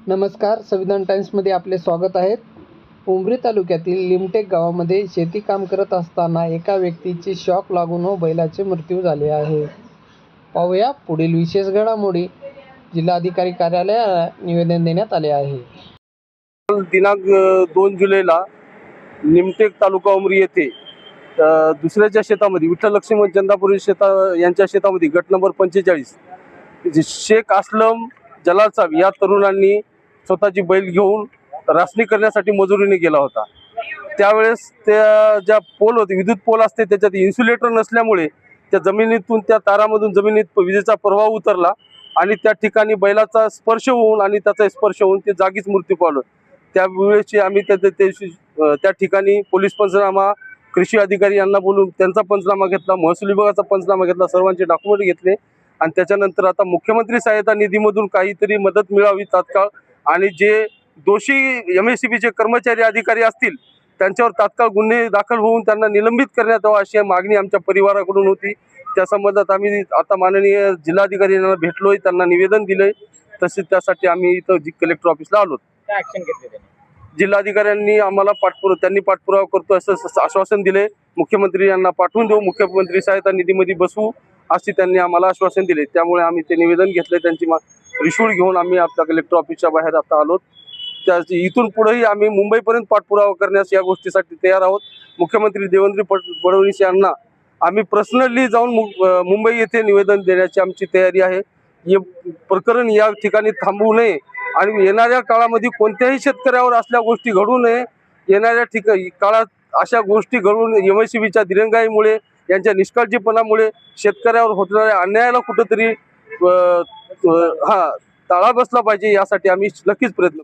नमस्कार, संविधान टाइम्समध्ये आपले स्वागत आहे। उमरी तालुक्यातील लिमटेक गावामध्ये शेती काम करत असताना एका व्यक्तीची शॉक लागून बैलाचे मृत्यू झाले आहे। पाहूया पुढील विशेष घडामोडी। जिल्हाधिकारी कार्यालयाला निवेदन देण्यात आले आहे। दिनांक 2 जुलैला निमटेक तालुका उमरी येथे दुसऱ्याच्या शेतामध्ये विठ्ठल लक्ष्मण चंदापुरी यांच्या शेतामध्ये गट नंबर 45 शेख असलम जलाल साहेब या तरुणांनी स्वतःची बैल घेऊन रासणी करण्यासाठी मजुरीने गेला होता। त्यावेळेस त्या ज्या पोल होते, विद्युत पोल असते, त्याच्यात इन्सुलेटर नसल्यामुळे त्या जमिनीतून, त्या तारामधून जमिनीत विजेचा प्रवाह उतरला आणि त्या ठिकाणी बैलाचा स्पर्श होऊन आणि त्याचा स्पर्श होऊन ते जागीच मृत्यू पावलं। त्यावेळेची आम्ही त्या ठिकाणी पोलीस पंचनामा, कृषी अधिकारी यांना बोलून त्यांचा पंचनामा घेतला, महसूल विभागाचा पंचनामा घेतला, सर्वांचे डॉक्युमेंट घेतले आणि त्याच्यानंतर आता मुख्यमंत्री सहायता निधीमधून काहीतरी मदत मिळावी तात्काळ, आणि जे दोषी MSCBचे कर्मचारी अधिकारी असतील त्यांच्यावर तात्काळ गुन्हे दाखल होऊन त्यांना निलंबित करण्यात यावं अशी मागणी आमच्या परिवाराकडून होती। त्या संबंधात आम्ही आता माननीय जिल्हाधिकारी यांना भेटलोय, त्यांना निवेदन दिलंय। तसेच त्यासाठी आम्ही इथं कलेक्टर ऑफिसला आलो। काय ऍक्शन घेतली त्यांनी? जिल्हाधिकाऱ्यांनी आम्हाला पाठपुरावा करतो असं आश्वासन दिले। मुख्यमंत्री यांना पाठवून देऊ, मुख्यमंत्री सहायता निधीमध्ये बसवू असे त्यांनी आम्हाला आश्वासन दिले। त्यामुळे आम्ही ते निवेदन घेतले, त्यांची रिशूड घेऊन आम्ही आपल्या कलेक्टर ऑफिसच्या बाहेर आता आलो। इथून पुढेही आम्ही मुंबईपर्यंत पाठपुरावा करण्यास या गोष्टीसाठी तयार आहोत। मुख्यमंत्री देवेंद्र फडणवीस यांना आम्ही पर्सनली जाऊन मुंबई येथे निवेदन देण्याची आमची तयारी आहे। हे प्रकरण या ठिकाणी थांबवू नये आणि येणाऱ्या काळामध्ये कोणत्याही शेतकऱ्यावर असल्या गोष्टी घडू नये। येणाऱ्या काळात अशा गोष्टी घडून MSCBच्या दिरंगाईमुळे, यांच्या निष्काळजीपणामुळे शेतकऱ्यावर होणाऱ्या अन्यायाला कुठंतरी तळा बसला पाहिजे, यासाठी आम्ही नक्कीच प्रयत्न करू।